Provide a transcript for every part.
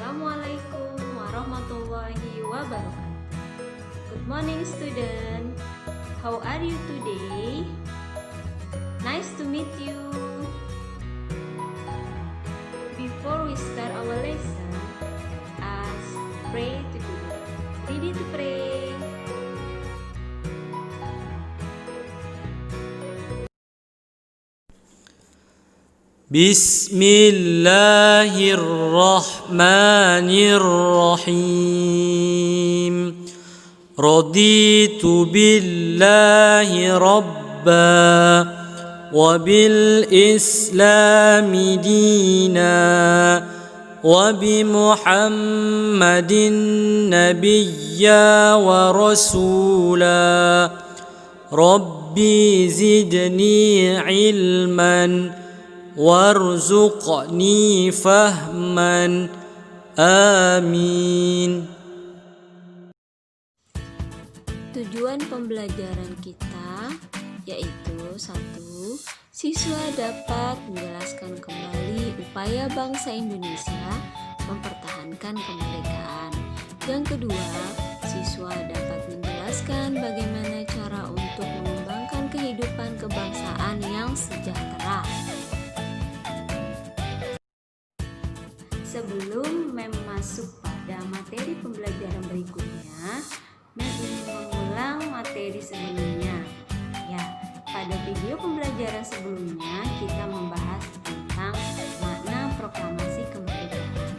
Assalamualaikum warahmatullahi wabarakatuh. Good morning student. How are you today? Nice to meet you. Before we start our lesson, let's pray together. Ready to pray? Bismillahirrahmanirrahim. Raditu billahi rabba wa bil islami dina wa bi Muhammadin nabiyya wa rasula. Rabbi zidni ilman warzuqni fahman. Amin. Tujuan pembelajaran kita yaitu 1. Siswa dapat menjelaskan kembali upaya bangsa Indonesia mempertahankan kemerdekaan. Yang kedua, siswa dapat menjelaskan bagaimana cara untuk mengembangkan kehidupan kebangsaan yang sejahtera. Sebelum masuk pada materi pembelajaran berikutnya, ingin mengulang materi sebelumnya. Ya, pada video pembelajaran sebelumnya kita membahas tentang makna proklamasi kemerdekaan.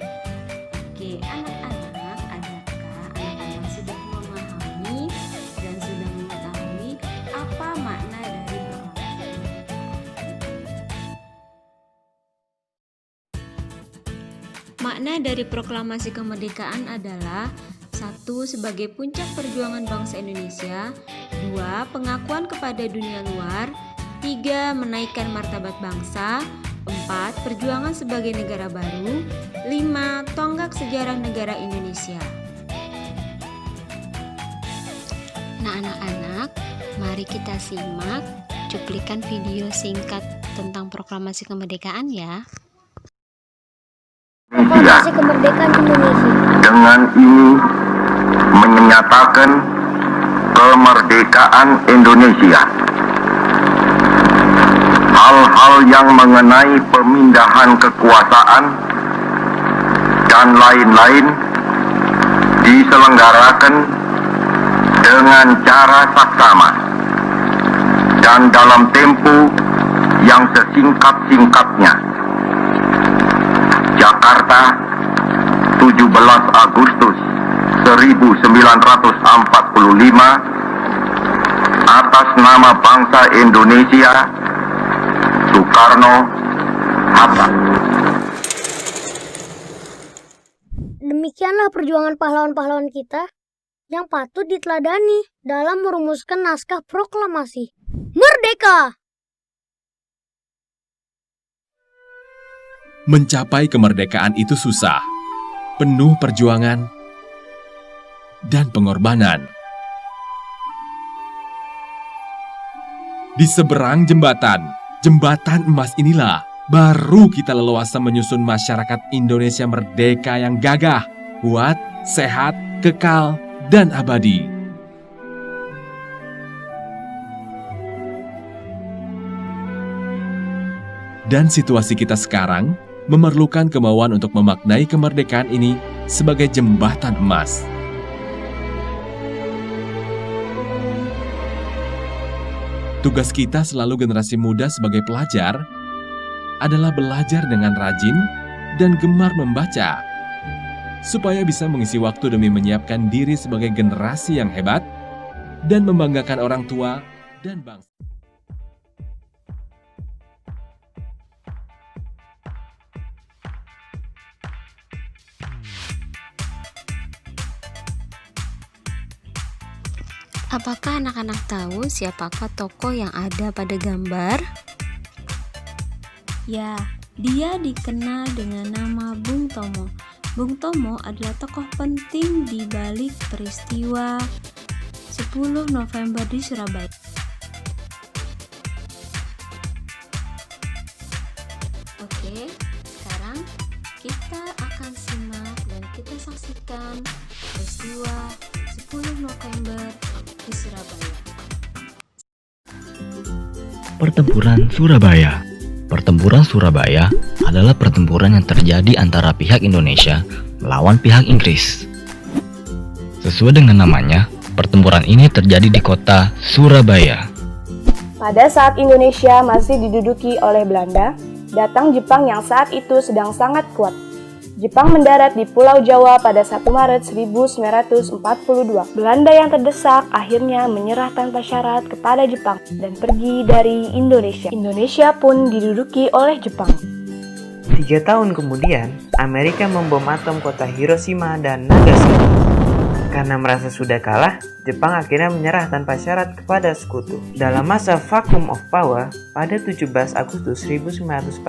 Oke, anak-anak, adakah anak-anak sudah memahami dan sudah mengetahui apa makna dari proklamasi kemerdekaan? Makna dari proklamasi kemerdekaan adalah 1. Sebagai puncak perjuangan bangsa Indonesia. 2. Pengakuan kepada dunia luar. 3. Menaikkan martabat bangsa. 4. Perjuangan sebagai negara baru. 5. Tonggak sejarah negara Indonesia. Nah anak-anak, mari kita simak cuplikan video singkat tentang proklamasi kemerdekaan ya. Proklamasi kemerdekaan Indonesia. Dengan ini menyatakan kemerdekaan Indonesia. Hal-hal yang mengenai pemindahan kekuasaan dan lain-lain diselenggarakan dengan cara saksama dan dalam tempo yang sesingkat-singkatnya. Jakarta, 17 Agustus 1945, atas nama bangsa Indonesia, Soekarno-Hatta. Demikianlah perjuangan pahlawan-pahlawan kita yang patut diteladani dalam merumuskan naskah proklamasi Merdeka. Mencapai kemerdekaan itu susah, penuh perjuangan dan pengorbanan. Di seberang jembatan emas inilah baru kita leluasa menyusun masyarakat Indonesia merdeka yang gagah, kuat, sehat, kekal, dan abadi. Dan situasi kita sekarang memerlukan kemauan untuk memaknai kemerdekaan ini sebagai jembatan emas. Tugas kita selalu generasi muda sebagai pelajar adalah belajar dengan rajin dan gemar membaca, supaya bisa mengisi waktu demi menyiapkan diri sebagai generasi yang hebat dan membanggakan orang tua dan bangsa. Apakah anak-anak tahu siapakah tokoh yang ada pada gambar? Ya, dia dikenal dengan nama Bung Tomo. Bung Tomo adalah tokoh penting di balik peristiwa 10 November di Surabaya. Oke, sekarang kita akan simak dan saksikan peristiwa 10 November di Surabaya. Pertempuran Surabaya. Pertempuran Surabaya adalah pertempuran yang terjadi antara pihak Indonesia melawan pihak Inggris. Sesuai dengan namanya, pertempuran ini terjadi di kota Surabaya. Pada saat Indonesia masih diduduki oleh Belanda, datang Jepang yang saat itu sedang sangat kuat. Jepang mendarat di Pulau Jawa pada 1 Maret 1942. Belanda yang terdesak akhirnya menyerah tanpa syarat kepada Jepang dan pergi dari Indonesia. Indonesia pun diduduki oleh Jepang. 3 tahun kemudian, Amerika membom atom kota Hiroshima dan Nagasaki. Karena merasa sudah kalah, Jepang akhirnya menyerah tanpa syarat kepada sekutu. Dalam masa vacuum of power, pada 17 Agustus 1945,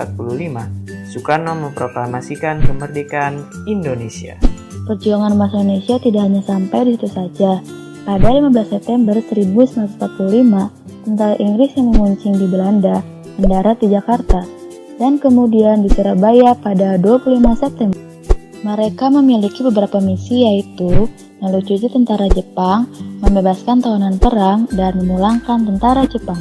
Soekarno memproklamasikan kemerdekaan Indonesia. Perjuangan bangsa Indonesia tidak hanya sampai di situ saja. Pada 15 September 1945, tentara Inggris yang menguncing di Belanda mendarat di Jakarta dan kemudian di Surabaya pada 25 September. Mereka memiliki beberapa misi, yaitu melucuti tentara Jepang, membebaskan tawanan perang, dan memulangkan tentara Jepang.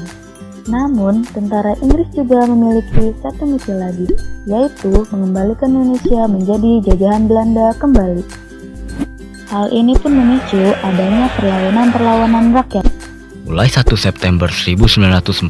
Namun, tentara Inggris juga memiliki satu misi lagi, yaitu mengembalikan Indonesia menjadi jajahan Belanda kembali. Hal ini pun memicu adanya perlawanan rakyat. Mulai 1 September 1945,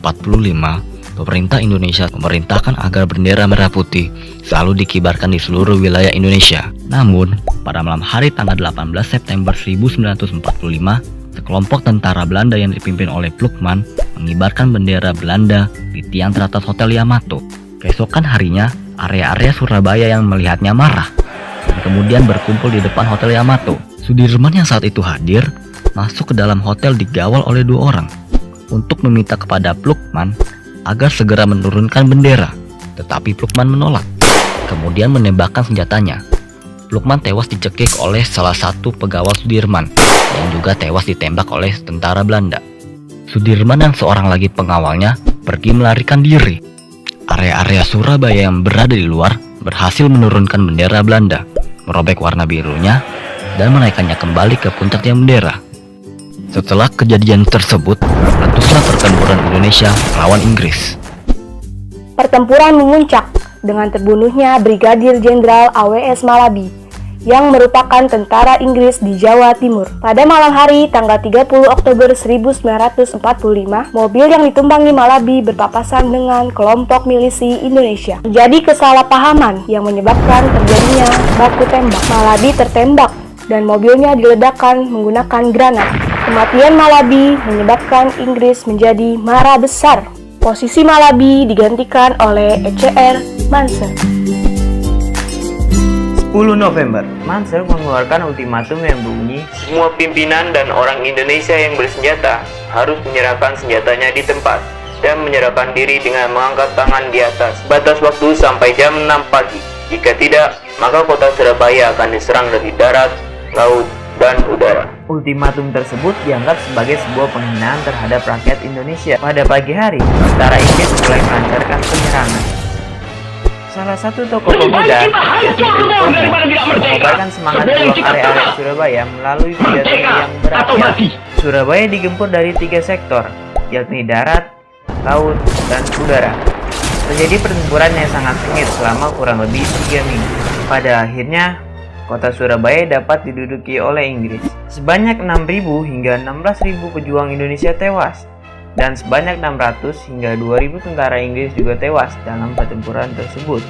pemerintah Indonesia memerintahkan agar bendera merah putih selalu dikibarkan di seluruh wilayah Indonesia. Namun, pada malam hari tanggal 18 September 1945, sekelompok tentara Belanda yang dipimpin oleh Plukman mengibarkan bendera Belanda di tiang teratas Hotel Yamato. Keesokan harinya, area-area Surabaya yang melihatnya marah dan kemudian berkumpul di depan Hotel Yamato. Sudirman yang saat itu hadir masuk ke dalam hotel digawal oleh 2 orang untuk meminta kepada Plukman agar segera menurunkan bendera, tetapi Plukman menolak, kemudian menembakkan senjatanya. Plukman tewas dicekik oleh salah satu pegawai Sudirman, yang juga tewas ditembak oleh tentara Belanda. Sudirman dan seorang lagi pengawalnya pergi melarikan diri. Area-area Surabaya yang berada di luar berhasil menurunkan bendera Belanda, merobek warna birunya, dan menaikkannya kembali ke puncak tiang bendera. Setelah kejadian tersebut, meletuslah pertempuran Indonesia melawan Inggris. Pertempuran memuncak dengan terbunuhnya Brigadir Jenderal AWS Malabi yang merupakan tentara Inggris di Jawa Timur. Pada malam hari tanggal 30 Oktober 1945, mobil yang ditumpangi Malabi berpapasan dengan kelompok milisi Indonesia. Terjadi kesalahpahaman yang menyebabkan terjadinya baku tembak. Malabi tertembak dan mobilnya diledakkan menggunakan granat. Kematian Malabi menyebabkan Inggris menjadi marah besar. Posisi Malabi digantikan oleh E.C.R. Mansell. 10 November, Mansell mengeluarkan ultimatum yang bunyi, semua pimpinan dan orang Indonesia yang bersenjata harus menyerahkan senjatanya di tempat dan menyerahkan diri dengan mengangkat tangan di atas. Batas waktu sampai jam 6 pagi. Jika tidak, maka kota Surabaya akan diserang dari darat, laut, dan udara. Ultimatum tersebut dianggap sebagai sebuah penghinaan terhadap rakyat Indonesia. Pada pagi hari, tentara Inggris mulai melancarkan penyerangan. Salah satu tokoh pemuda mengobarkan semangat pulang area-area Surabaya melalui pidatonya yang berakhir. Surabaya digempur dari 3 sektor, yakni darat, laut, dan udara. Terjadi pertempuran yang sangat sengit selama kurang lebih 3 minggu. Pada akhirnya, kota Surabaya dapat diduduki oleh Inggris. Sebanyak 6.000 hingga 16.000 pejuang Indonesia tewas, dan sebanyak 600 hingga 2.000 tentara Inggris juga tewas dalam pertempuran tersebut.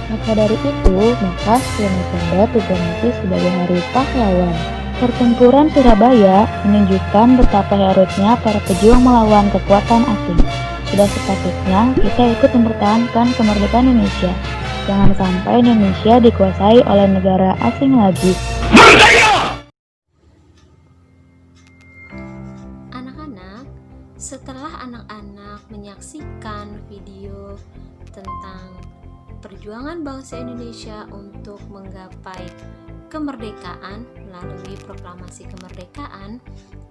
Maka dari itu, maka 10 November diperingati sebagai Hari Pahlawan. Pertempuran Surabaya menunjukkan betapa heroiknya para pejuang melawan kekuatan asing. Sudah sepatutnya kita ikut mempertahankan kemerdekaan Indonesia. Jangan sampai Indonesia dikuasai oleh negara asing lagi. Anak-anak, setelah anak-anak menyaksikan video tentang perjuangan bangsa Indonesia untuk menggapai kemerdekaan melalui proklamasi kemerdekaan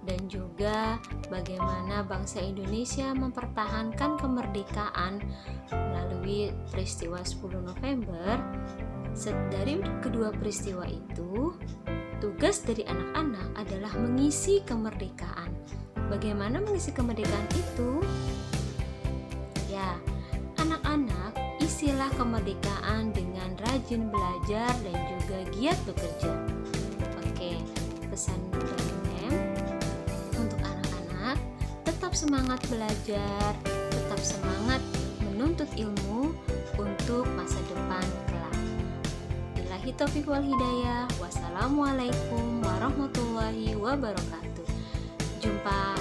dan juga bagaimana bangsa Indonesia mempertahankan kemerdekaan melalui peristiwa 10 November, Dari kedua peristiwa itu, tugas dari anak-anak adalah mengisi kemerdekaan. Bagaimana mengisi kemerdekaan itu? Ya, anak-anak isilah kemerdekaan dengan rajin belajar dan juga giat bekerja. Oke, pesan dari Mem untuk anak-anak, tetap semangat belajar, tetap semangat menuntut ilmu untuk masa depan kelak. Billahi taufiq wal hidayah. Wassalamualaikum warahmatullahi wabarakatuh. Jumpa